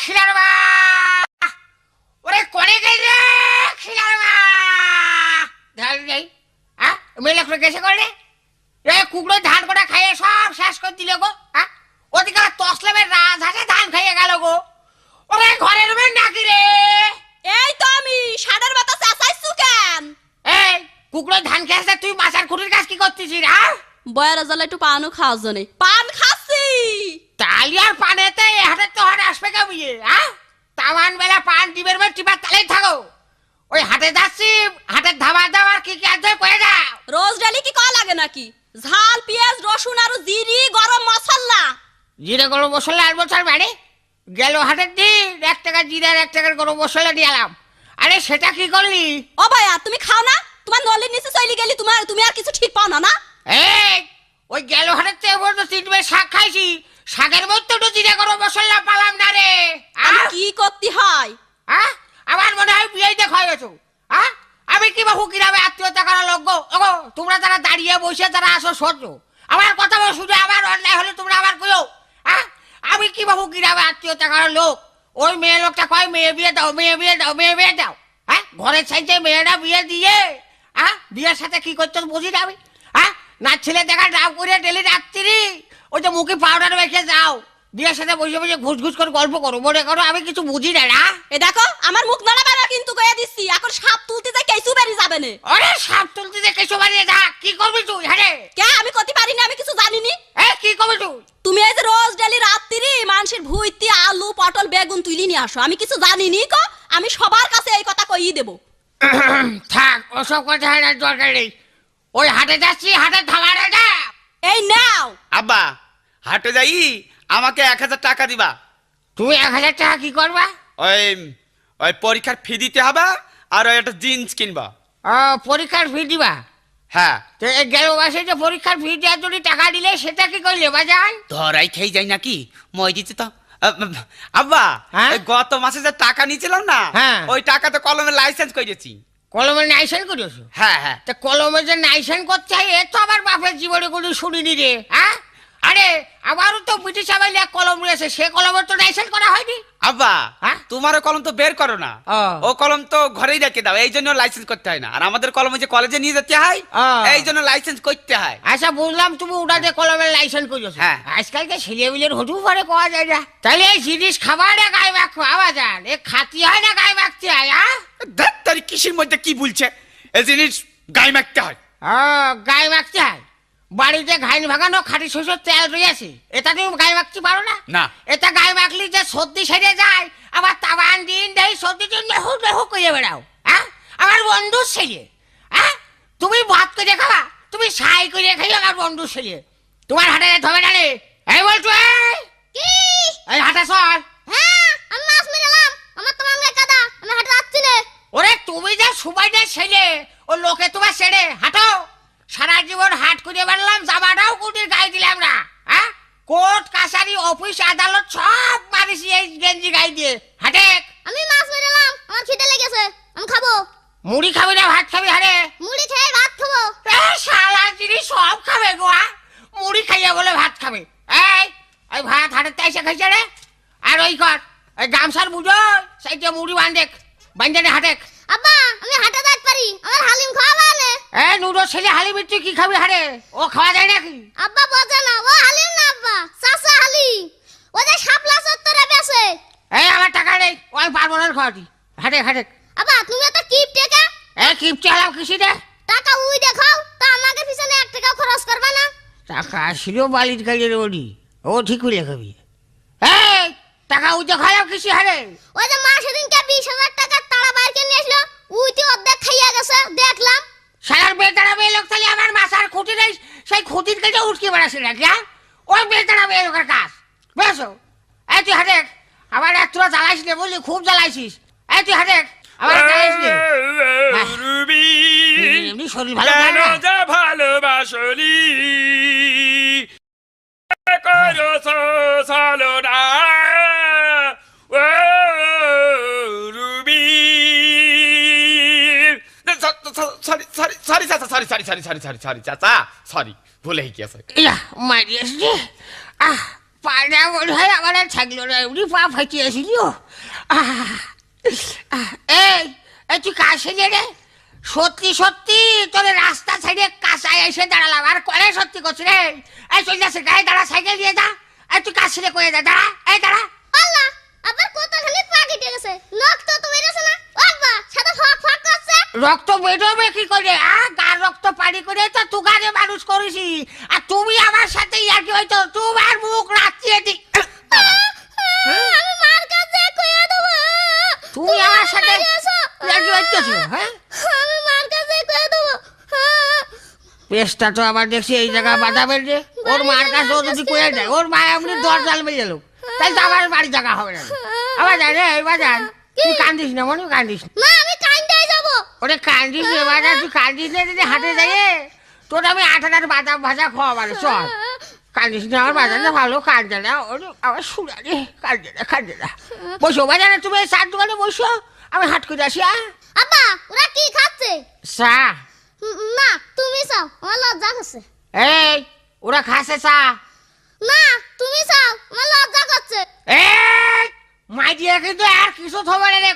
খিলার মা ওরে করে গেলে খিলার মা ধান নেই হ্যাঁ মেলে গেছে করলে কুকুরো ধান কটা খাইয়ে সব শেষ করে দিলে গো হ্যাঁ ওদিকে তসলেমের রাজহাঁসে ধান খাইয়ে গেল গো ওরে ঘরের রুমের নাকি রে এই তো আমি সাড়ের বাতা চাচাইছু কেন এই কুকুরো ধান খেয়েছে তুই মাছের খুঁটির কাজ কি করতেছিস হ্যাঁ বয়ারা জ্বালা একটু পানও খাওয়ার জন্য পান খাচ্ছি তালি আর পানেতে হাতে তো হাট আসবে কেমিয়ে হ্যাঁ তামান বেলা পান টিপের বেলা টিপার তালেই থাকো ওই হাটে যাচ্ছি হাটের ধাবা দাবার কি কি আছে করে যাও রোজ ডালি কি কল লাগে নাকি ঝাল পেঁয়াজ রসুন আর জিরি গরম মশলা জিরে গরম মশলা আর বছর বাড়ি গেল হাটের দিন 1 টাকা জিরে আর 1 টাকার গরম মশলা দিয়ে এলাম আরে সেটা কি করলি ও ভাইয়া তুমি খাও না তোমার নলের নিচে চলে গেলি তুমি আর কিছু ঠিক পাও না না এই ওই গেল হাটের থেকে বলতো 3 বেলা শাক খাইছি শাকের মধ্যে তো জিরে গরম মশলা পালাম না রে আমি কি করতে হয় হ্যাঁ আমার মনে হয় বিয়ে দেখা গেছো হ্যাঁ আমি কি বাহু কিরাবে আত্মীয়তা করা লোক গো ওগো তোমরা যারা দাঁড়িয়ে বসে যারা আসো সহ্য আমার কথা বলে শুনে আমার অন্যায় হলে তোমরা আবার কইও হ্যাঁ আমি কি বাহু কিরাবে আত্মীয়তা করা লোক ওই মেয়ে লোকটা কয় মেয়ে বিয়ে দাও মেয়ে বিয়ে দাও মেয়ে বিয়ে দাও হ্যাঁ ঘরের সাইডে মেয়েরা বিয়ে দিয়ে হ্যাঁ বিয়ের সাথে কি করছো বুঝি না আমি হ্যাঁ না ছেলে দেখা ডাব করে ডেলি রাত্রি ওই যে মুখে পাউডার মেখে যাও বিয়ের সাথে বসে বসে ঘুষ করে গল্প করো মনে করো আমি কিছু বুঝি না না এ দেখো আমার মুখ নাড়াবে না কিন্তু কয়ে দিচ্ছি এখন সাপ তুলতে যাই কেসু বেরিয়ে যাবে না আরে সাপ তুলতে যে কেসু বাড়িয়ে যা কি করবি তুই হ্যাঁ কে আমি করতে পারি না আমি কিছু জানি নি কি করবি তুই তুমি এই যে রোজ ডেলি রাত্রি মানুষের ভুইতি আলু পটল বেগুন তুলি নিয়ে আসো আমি কিছু জানি নি কো আমি সবার কাছে এই কথা কইই দেব থাক ওসব কথা আর দরকার নেই ওই হাটে যাচ্ছি হাটের ধাবারে যা এই নাও আব্বা হাটে যাই আমাকে 1000 টাকা দিবা তুমি 1000 টাকা কি করবা ওই ওই পরীক্ষার ফি দিতে হবে আর ওই একটা জিন্স কিনবা পরীক্ষার ফি দিবা হ্যাঁ তো গেল মাসে যে পরীক্ষার ফি দেওয়ার জন্য টাকা দিলে সেটা কি করলে বাজান ধরাই খেয়ে যাই নাকি মই দিতে তো আব্বা হ্যাঁ? ওই গত মাসে যে টাকা নিয়েছিলাম না হ্যাঁ। ওই টাকাতে কলমের লাইসেন্স করেছি কলমে নাইসেন করেছো হ্যাঁ হ্যাঁ তা কলমে যে নাইসেন করতে হয় এ তো আমার বাপের জীবনে কোনো শুনিনি রে হ্যাঁ আরে আমারও তো ব্রিটিশ আমলে এক কলম রয়েছে সে কলমের তো নাইসেন করা হয়নি আব্বা হ্যাঁ? তোমার ওই কলম তো বের করো না ও। ও কলম তো ঘরেই রেখে দাও এই জন্য লাইসেন্স করতে হয় না আর আমাদের কলমে যে কলেজে নিয়ে যেতে হয় ও। এই জন্য লাইসেন্স করতে হয় আচ্ছা বুঝলাম তুমি ওটাতে কলমের লাইসেন্স করেছো হ্যাঁ। আজকালকে ছেলেমিলের হটু পরে পাওয়া যায় না তাহলে এই জিনিস খাবার না গায়ে মাখো আবার যান এ খাতি হয় না গায়ে মাখতে হয় হ্যাঁ তার কিসের মধ্যে কি বলছে এই জিনিস গায়ে মাখতে হয় গায়ে মাখতে হয় বাড়িতে ঘাইন ভাগানো খাঁটি শস্যের তেল রয়েছে এটা তুমি গায়ে মাখতে পারো না না। এটা গায়ে মাখলি যে সর্দি সেরে যায় আবার তাবান দিন দেয় সর্দি দিন নেহু নেহু করে বেড়াও হ্যাঁ আমার বন্ধুর ছেলে হ্যাঁ তুমি ভাত করে খাবা তুমি সাই করে খাই আমার বন্ধুর ছেলে তোমার হাটে যেতে হবে না রে এই বলছো কি এই হাটে সর হ্যাঁ আমি মাছ মেরালাম আমার তো মাংলা কাদা আমি হাঁটতে যাচ্ছি না ওরে তুমি যে সুবাইদের ছেলে ও লোকে তোমার ছেড়ে হাঁটো সারা জীবন হাট করে বেড়ালাম জামাটাও কুটির গায়ে দিলাম না হ্যাঁ কোর্ট কাছারি অফিস আদালত সব মারিছি এই গেঞ্জি গায়ে দিয়ে হাটে আমি মাছ মেরালাম আমার খিদে লেগেছে আমি খাবো মুড়ি খাবি না ভাত খাবি হারে মুড়ি খেয়ে ভাত খাবো শালা জিনিস সব খাবে গো মুড়ি খাইয়া বলে ভাত খাবে এই ভাত হাটের তাইসে খাইছে রে আর ওই কর ওই গামছার বুঝো সাইডে মুড়ি বান্ধে হাটে আব্বা আমি হাঁটে যাইতে পারি আমার হালিম খাওয়াবা না নুডো ছেলে হালি মিট্টু কি খাবি হারে ও খাওয়া যায় নাকি আব্বা বোঝে না ও হালিম না আব্বা চাচা হালিম ও যে শাপলা চত্বরে বেছে আমার টাকা নেই ওই পারবো না খাওয়াটি হাটে আব্বা তুমি তো কিপ টেকা কিপটে হলাম কিসি রে টাকা উই দেখাও তা আমাকে পিছনে 1 টাকা খরচ করবা না টাকা ছিল বালির কাজে ওডি ও ঠিক করে খাবি টাকা উই দেখালাম কিসি হারে ওই যে মা সেদিনকে 20,000 টাকা তাড়া বাইরে নিয়ে আসলো উইটি অর্ধেক খাইয়া গেছে দেখলাম সারার বেতারা মেয়ে লোক তাহলে আমার মাথার খুঁটি নেই সেই খুঁটির কাছে উঠকে বেড়াচ্ছে নাকি ওই বেতারা মেয়ে লোকের কাজ বুঝেছো তুই হাটে আবার এক তোরা জ্বালাইস নে বললি খুব জ্বালাইছিস তুই হাটে আবার জ্বালাইস নে রুবি এমনি শরীর ভালো থাকে না। কেন যে ভালোবাসলি করো সালোনা ও রুবি সরি চাচা সরি ভুলে গিয়েছে মারিয়াস রে পাড়া মনে হয় আমার আর থাকলো না, এমনি পা ফাটিয়েছিল। এই এই তুই কাছে রে, সত্যি সত্যি তোর রাস্তা সাইডে কাঁচায় এসে দাঁড়ালাম আর করে সত্যি করছি রে। এই চলে যাচ্ছে গায়ে দাঁড়া, সাইকেল দিয়ে যা। এই তুই কাছে করে যা, দাঁড়া, এই দাঁড়া। আল্লাহ আবার কতখানি পা কেটে গেছে, রক্ত তো বেরোছে না? আব্বা সাথে ফক ফক করছে। রক্ত বেরোবে কি করে? গার রক্ত পানি করে তো তুগারে মানুষ করেছি, আর তুমি আমার সাথে ইয়ার্কি হয়তো তোমার মুখ রাখিয়ে দি। আমি মার কাছে কইয়া দেব। তুমি আমার সাথে ইয়ার্কি হইতেছো? হ্যাঁ, আমি মার কাছে কইয়া দেব। পেশটা তো আবার দেখছি এই জায়গা বাধা বেরছে। ওর মার কাছে ও যদি কয়ে দেয়, ওর মা এমনি দরজাল মেরে গেল, তাই তো আমার বাড়ি জায়গা হবে না। আবার যাই রে, এবার যাই। তুই কান্দিস না মনে, কান্দিস না। মা আমি কাইন্দাই যাব। ওরে কান্দিস রে বাজা, তুই কান্দিস না যদি হাটে যাই তোর আমি 8 বাদাম ভাজা খাওয়াবার। চল কান্দিস না, আমার বাজারে ভালো কান্দে না। ওরে আমার শুনা রে, কান্দে না, কান্দে না। বসো বাজারে, তুমি এই চার দোকানে বসো, আমি হাট করে আসি। আব্বা ওরা কি খাচ্ছে? চা। না তুমি চাও, আমার লজ্জা করছে। এই ওরা খাসে চা। না তুমি চাও, আমার লজ্জা করছে। এই মাই দিয়ে কিন্তু আর কিছু থবে না রে,